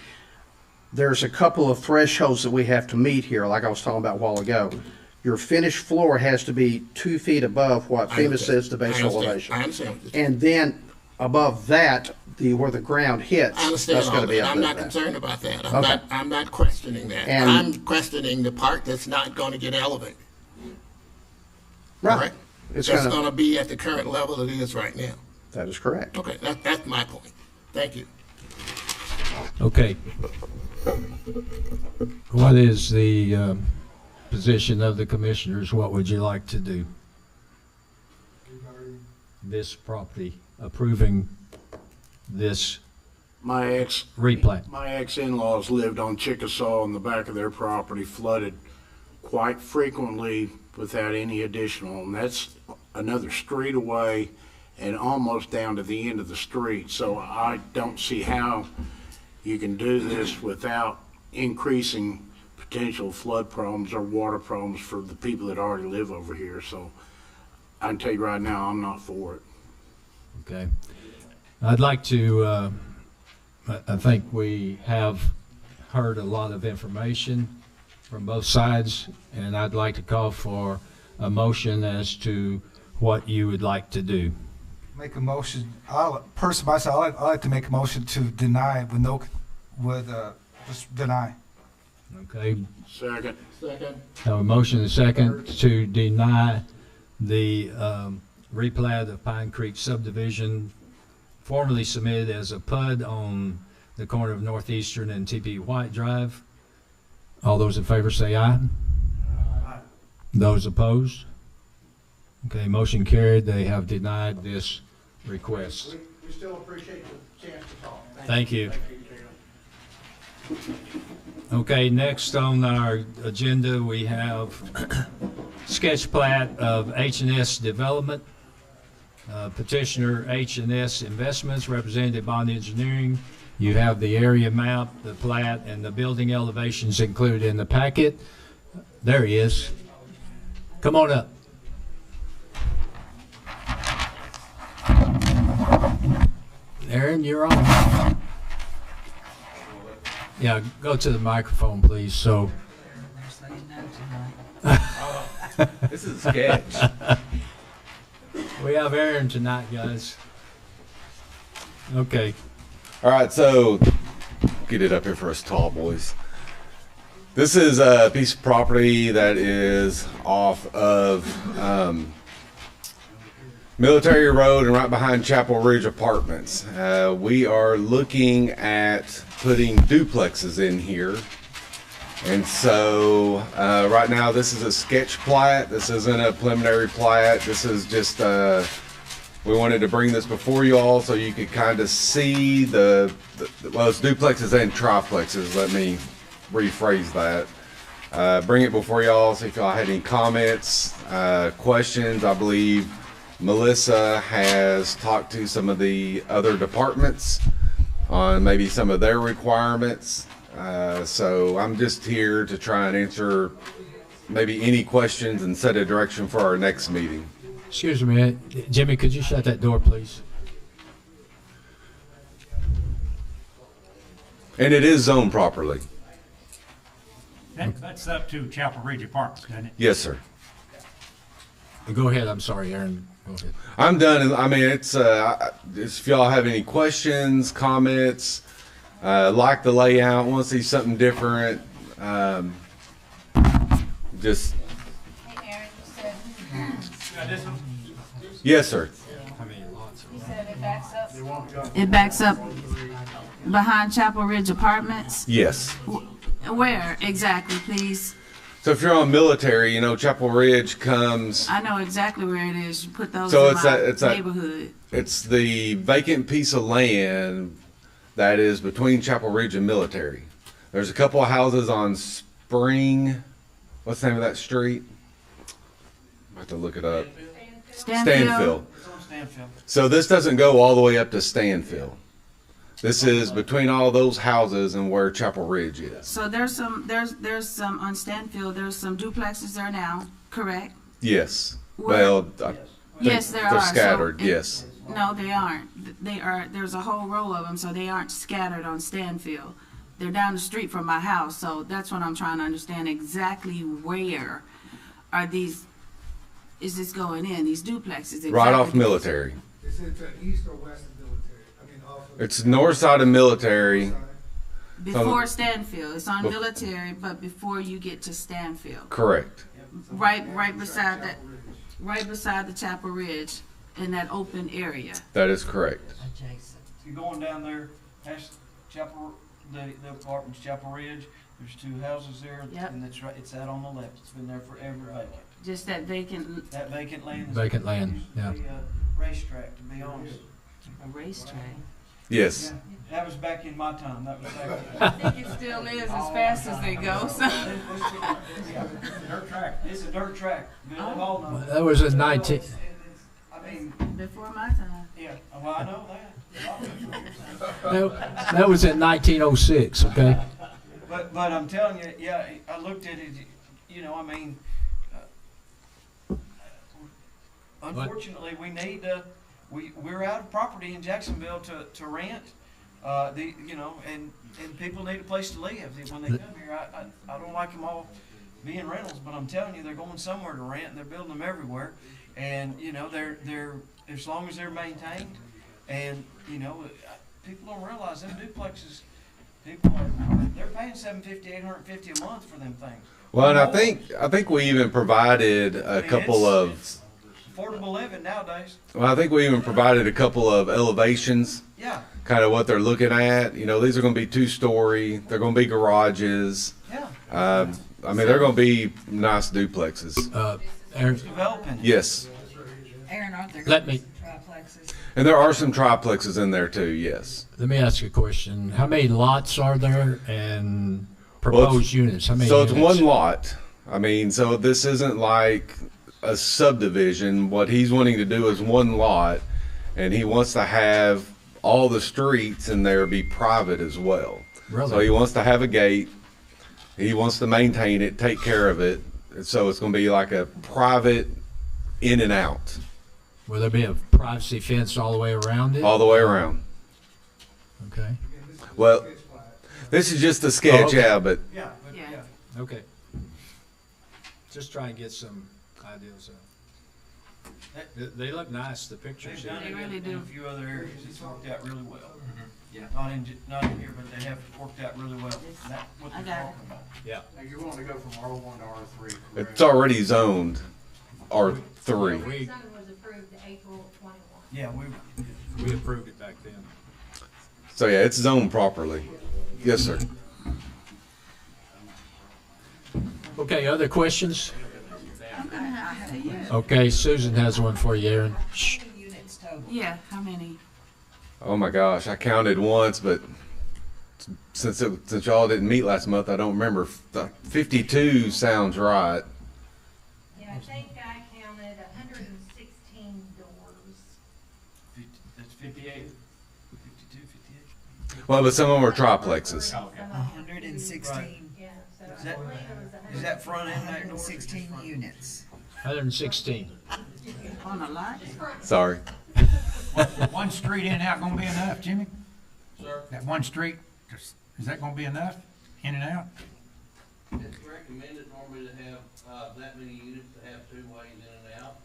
there's a couple of thresholds that we have to meet here, like I was talking about a while ago. Your finished floor has to be 2 feet above what I FEMA understand. says the base I understand. elevation. I understand what you're saying. And then above that, where the ground hits, I understand that's all going to be that. up I'm not there. concerned about that. Okay. I'm not questioning that. And- I'm questioning the part that's not going to get elevated. Right. Correct? It's That's gonna- going to be at the current level it is right now. That is correct. Okay, that's my point. Thank you. Okay. What is the position of the commissioners? What would you like to do? This property, approving this My replat. My ex-in-laws lived on Chickasaw, and the back of their property flooded quite frequently without any additional, and that's another street away and almost down to the end of the street. So I don't see how you can do this without increasing potential flood problems or water problems for the people that already live over here. So I can tell you right now, I'm not for it. Okay. I'd like to, I think we have heard a lot of information from both sides, and I'd like to call for a motion as to what you would like to do. Make a motion, myself, I'd like to make a motion to deny just deny. Okay, Second. have a motion and a second to deny the replat of Pine Creek subdivision formerly submitted as a PUD on the corner of Northeastern and TP White Drive. All those in favor say aye. Aye. Those opposed? Okay, motion carried. They have denied this request. We still appreciate the chance to talk. Thank you. Okay, next on our agenda, we have sketch plat of H&S Development. Petitioner H&S Investments, Representative Bond Engineering. You have the area map, the plat, and the building elevations included in the packet. There he is. Come on up. Aaron, you're on. Yeah, go to the microphone, please. So. This is a sketch. We have Aaron tonight, guys. Okay. All right, so get it up here for us tall boys. This is a piece of property that is off of Military Road and right behind Chapel Ridge Apartments. We are looking at putting duplexes in here. And so right now this is a sketch plat. This isn't a preliminary plat. This is just, we wanted to bring this before you all so you could kind of see well, it's duplexes and triplexes. Let me rephrase that. Bring it before y'all, see if y'all had any comments, questions. I believe Melissa has talked to some of the other departments on maybe some of their requirements. So I'm just here to try and answer maybe any questions and set a direction for our next meeting. Excuse me, Jimmy, could you shut that door, please? And it is zoned properly. That's up to Chapel Ridge Apartments, doesn't it? Yes, sir. Go ahead. I'm sorry, Aaron. Go ahead. I'm done. I mean, it's if y'all have any questions, comments, like the layout, want to see something different, just. Hey, Aaron, you said. This one? Yes, sir. You said it backs up. It backs up behind Chapel Ridge Apartments? Yes. Where exactly, please? So if you're on Military, you know, Chapel Ridge comes. I know exactly where it is. You put those So in my neighborhood. It's the vacant piece of land that is between Chapel Ridge and Military. There's a couple of houses on Spring. What's the name of that street? I have to look it up. Stanfield. It's on Stanfield. So this doesn't go all the way up to Stanfield. This is between all those houses and where Chapel Ridge is. So there's some on Stanfield. There's some duplexes there now, correct? Yes. Where? Well, I Yes, think there they're are. scattered. So Yes. No, they aren't. They are. There's a whole row of them, so they aren't scattered on Stanfield. They're down the street from my house, so that's what I'm trying to understand exactly where are these. Is this going in these duplexes? Exactly. Right off Military. Is it east or west of Military? I mean, off of. It's north side of Military. Before Stanfield, it's on Military, but before you get to Stanfield. Correct. Right beside that, right beside the Chapel Ridge, in that open area. That is correct. You're going down there past Chapel, the apartments, Chapel Ridge. There's two houses there, Yep. and it's right. It's out on the left. It's been there forever vacant. Just that vacant. That vacant land. Vacant land, yeah. Used to be a racetrack, to be honest. A racetrack. Yes. Yeah, that was back in my time. That was back. I think it still is as fast as they go. So. Dirt track. It's a dirt track. They've all known it. That was in 19. I mean, before my time. yeah. Well, I know that. That was in 1906. Okay. But I'm telling you, yeah, I looked at it. You know, I mean, unfortunately, we need we're out of property in Jacksonville to rent. And people need a place to live when they come here. I don't like them all being rentals, but I'm telling you, they're going somewhere to rent, and they're building them everywhere. And they're as long as they're maintained, and people don't realize them duplexes. They're paying $750, $850 a month for them things. Well, and I think we even provided a couple of affordable living nowadays. Well, I think we even provided a couple of elevations. Yeah. Kind of what they're looking at. These are going to be 2-story. They're going to be garages. Yeah. I mean, they're going to be nice duplexes. Aaron, developing. Yes. Aaron, aren't there Let me- triplexes? And there are some triplexes in there too. Yes. Let me ask you a question. How many lots are there and proposed units? How many? So it's units? one lot. I mean, so this isn't like a subdivision. What he's wanting to do is one lot, and he wants to have all the streets in there be private as well. Really? So he wants to have a gate. He wants to maintain it, take care of it. So it's going to be like a private in and out. Will there be a privacy fence all the way around it? All the way around. Okay. Well, this is just a sketch, Oh, okay. yeah, but Yeah. Okay. Just try and get some ideas. They look nice, the pictures. They've done They it really in do. a few other areas. It's worked out really well. Yeah. Not in here, but they have worked out really well. And that's what I they're got it. talking about. Yeah. Now, you're wanting to go from R1 to R3, correct? it's already zoned R3. The zone was approved April 21. Yeah, We approved it back then. So yeah, it's zoned properly. Yes, sir. Okay, other questions? Okay, Susan has one for you, Aaron. Shh. Yeah, how many? Oh my gosh, I counted once, but since y'all didn't meet last month, I don't remember. 52 sounds right. Yeah, I think I counted 116 doors. That's 58, 52, 58. Well, but some of them are triplexes. 116. Yeah, so Is that- I believe it was Is that front end back door? 116 units. 116. On a lot? Sorry. One street in and out gonna be enough, Jimmy? Sir? That one street, is that gonna be enough, in and out? It's recommended normally to have, that many units to have 2 ways in and out.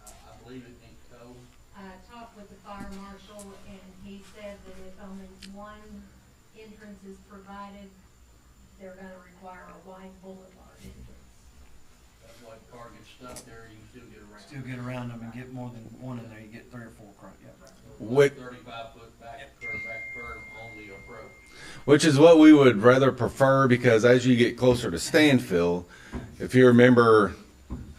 I believe it needs code. I talked with the fire marshal, and he said that if only one entrance is provided, they're gonna require a wide boulevard entrance. That's why the car gets stuck there, you can still get around. Still get around them and get more than one in there. You get 3 or 4 cars. Yeah. Which, 35-foot back curve on the approach. which is what we would rather prefer, because as you get closer to Stanfield, if you remember,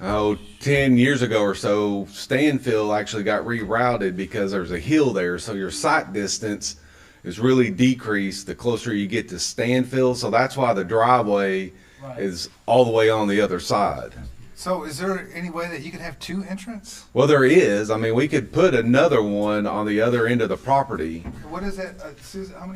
10 years ago or so, Stanfield actually got rerouted because there's a hill there, so your sight distance is really decreased the closer you get to Stanfield. So that's why the driveway is all the way on the other side. So is there any way that you could have 2 entrances? Well, there is. I mean, we could put another one on the other end of the property. What is that, Susan, how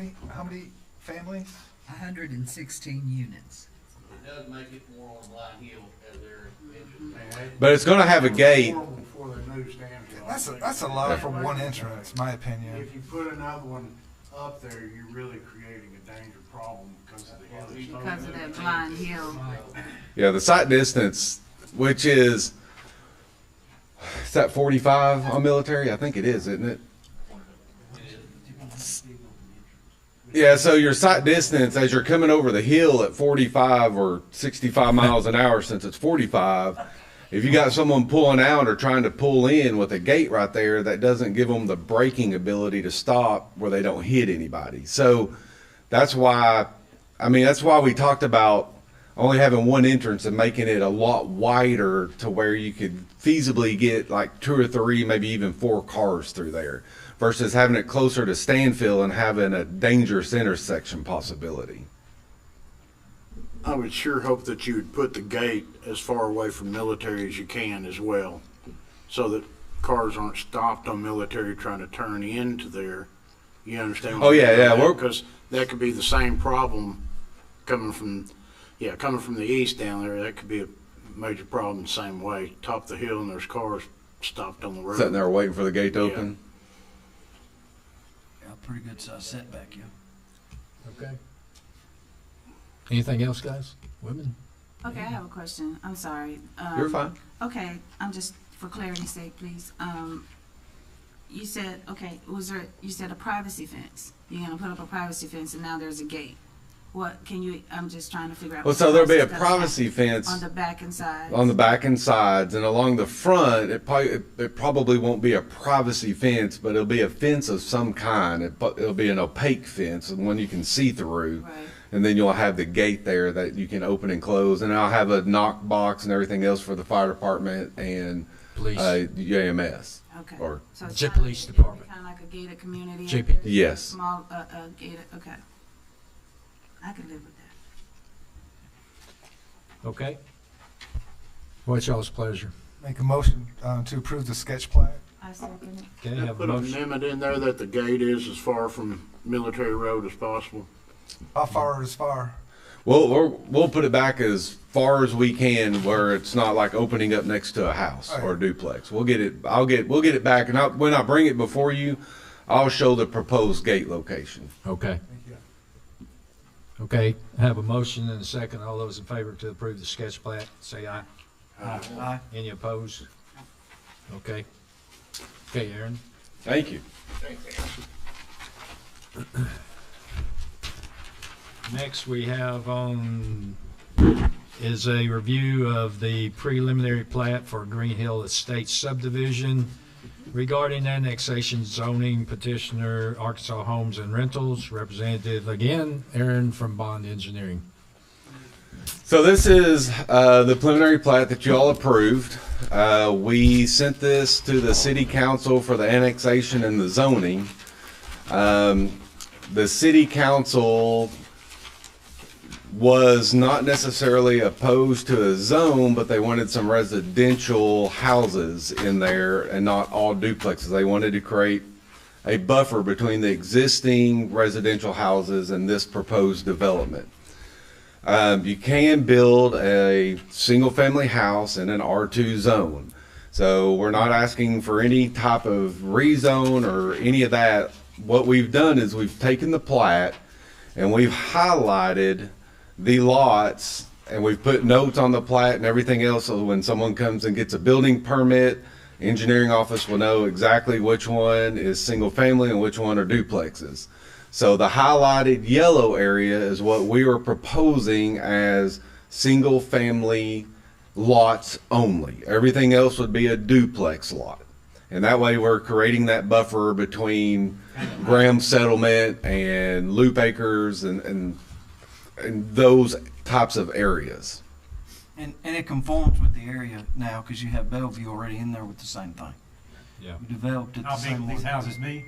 many families? 116 units. It does make it more on a blind hill as their entrance. But it's going to have a gate. Before the new Stanfield. That's a lot for one entrance, my opinion. If you put another one up there, you're really creating a danger problem because of the hill. Because of that blind hill. Yeah, the sight distance, which is that 45 on military? I think it is, isn't it? Yeah, so your sight distance as you're coming over the hill at 45 or 65 miles an hour, since it's 45, if you got someone pulling out or trying to pull in with a gate right there, that doesn't give them the braking ability to stop where they don't hit anybody. So that's why, that's why we talked about only having one entrance and making it a lot wider to where you could feasibly get like 2 or 3, maybe even 4 cars through there, versus having it closer to Stanfield and having a dangerous intersection possibility. I would sure hope that you would put the gate as far away from military as you can as well, so that cars aren't stopped on military trying to turn into there. You understand? Oh, yeah. Because that could be the same problem coming from the east down there. That could be a major problem the same way. Top of the hill and there's cars stopped on the road. Sitting there waiting for the gate to open. pretty good size setback, yeah. Okay. Anything else, guys? Women? Okay, I have a question. I'm sorry. You're fine. Okay, I'm just, for clarity's sake, please. You said, okay, you said a privacy fence. You're gonna put up a privacy fence and now there's a gate. What, I'm just trying to figure out. Well, what so there'll be a else is gonna privacy happen fence on the back and sides. on the back and sides, and along the front. It probably won't be a privacy fence, but it'll be a fence of some kind. It'll be an opaque fence, and one you can see through. Right. And then you'll have the gate there that you can open and close, and I'll have a knock box and everything else for the fire department and Police. EMS. Okay. Or So it's J kinda Police like- Department. Kinda like a gated community. JP. Yes. Small, gated, okay. I could live with that. Okay. What's y'all's pleasure? Make a motion to approve the sketch plat. I second it. Okay, have a Put an motion. amendment in there that the gate is as far from Military Road as possible. How far is far? We'll put it back as far as we can, where it's not like opening up next to a house All right. or a duplex. We'll get it back, and when I bring it before you, I'll show the proposed gate location. Okay. Thank you. Okay, I have a motion and a second. All those in favor to approve the sketch plat, say aye. Aye. Any opposed? Okay. Okay, Aaron. Thank you. Next we have is a review of the preliminary plat for Green Hill Estates subdivision regarding annexation zoning. Petitioner Arkansas Homes and Rentals. Representative again, Aaron from Bond Engineering. So this is the preliminary plat that you all approved. We sent this to the city council for the annexation and the zoning. The city council was not necessarily opposed to a zone, but they wanted some residential houses in there and not all duplexes. They wanted to create a buffer between the existing residential houses and this proposed development. You can build a single-family house in an R2 zone. So we're not asking for any type of rezone or any of that. What we've done is we've taken the plat and we've highlighted the lots, and we've put notes on the plat and everything else, so when someone comes and gets a building permit, engineering office will know exactly which one is single-family and which one are duplexes. So the highlighted yellow area is what we were proposing as single-family lots only. Everything else would be a duplex lot. And that way we're creating that buffer between Graham Settlement and Loop Acres and those types of areas. And it conforms with the area now, because you have Bellevue already in there with the same thing. Yeah. We developed it the How big same will these way. houses be?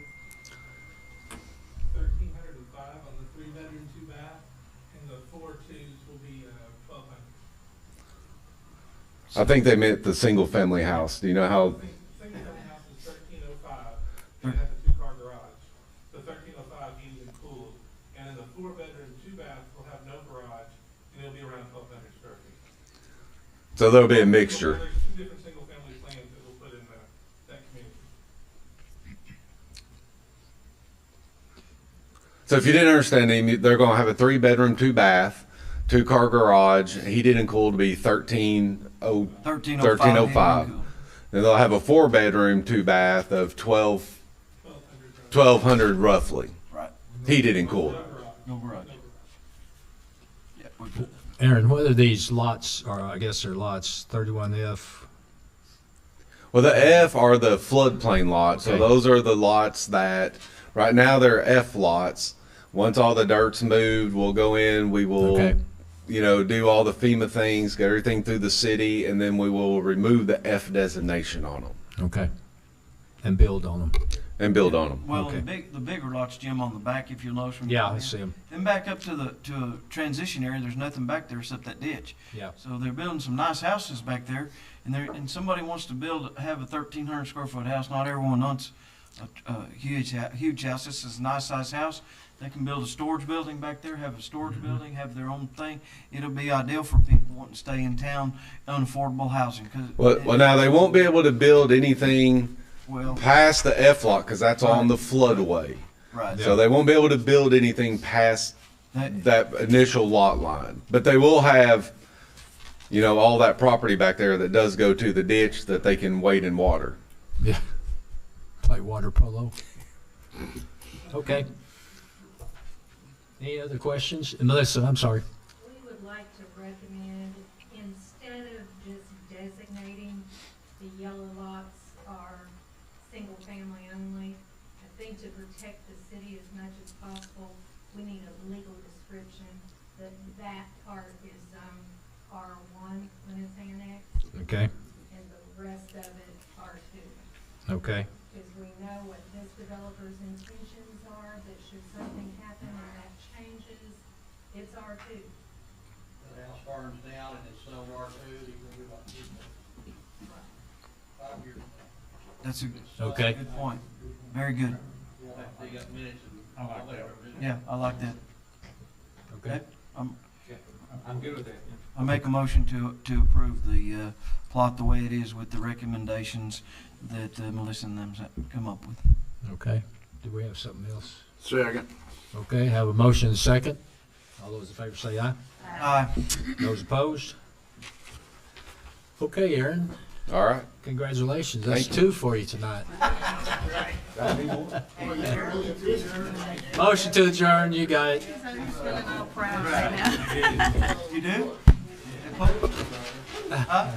1,305 on the 3-bedroom, 2-bath, and the 4-2s will be 1,200. I think they meant the single-family house. Do you know how? Single-family house is 1,305, and it has a 2-car garage. The 1,305 heated and cooled, and then the 4-bedroom, 2-bath will have no garage, and it'll be around 1,200 square feet. So there'll be a mixture. There's 2 different single-family plans that we'll put in that community. So if you didn't understand him, they're going to have a 3-bedroom, 2-bath, 2-car garage, heated and cooled to be 1305. Then they'll have a 4-bedroom, 2-bath of 1,200 roughly. Right. Heated and cooled. No garage. Yeah, we're good. Aaron, whether these lots are, I guess they're lots 31F. Well, the F are the floodplain lots. So Okay. those are the lots that, right now they're F lots. Once all the dirt's moved, we'll go in, we will, Okay. do all the FEMA things, get everything through the city, and then we will remove the F designation on them Okay. And build on them. and build on them. Well, Okay. the bigger lots, Jim, on the back, if you'll notice when you Yeah, come I in. see them. Then back up to a transition area, there's nothing back there except that ditch. Yeah. So they're building some nice houses back there, and somebody wants to have a 1,300 square foot house. Not everyone wants a huge house. This is a nice size house. They can build a storage building back there, have a storage building, have their own thing. It'll be ideal for people wanting to stay in town, unaffordable housing. Well, now they won't be able to build anything Well, past the F lot because that's on the floodway. Right. So they won't be able to build anything past that initial lot line. But they will have, you know, all that property back there that does go to the ditch that they can wade in water. Yeah. Play water polo. Okay. Any other questions? Melissa, I'm sorry. We would like to recommend, instead of just designating the yellow lots are single family only, I think to protect the city as much as possible, we need a legal description that that part is, R1 when it's annexed, Okay. and the rest of it R2. Okay. Because we know what this developer's intentions are, that should something happen and that changes, it's R2. The house burns down and it's zoned R2, you can do about 5 years. That's a Okay. good point. Very good. They got minutes and whatever. Yeah, I like that. Okay. I'm good with that. I make a motion to approve the plot the way it is with the recommendations that Melissa and them come up with. Okay. Do we have something else? Second. Okay, have a motion and a second. All those in favor say aye. Aye. Those opposed? Okay, Aaron. All right. Congratulations. That's Thank two for you tonight. Motion to adjourn. You got it. You do? Huh?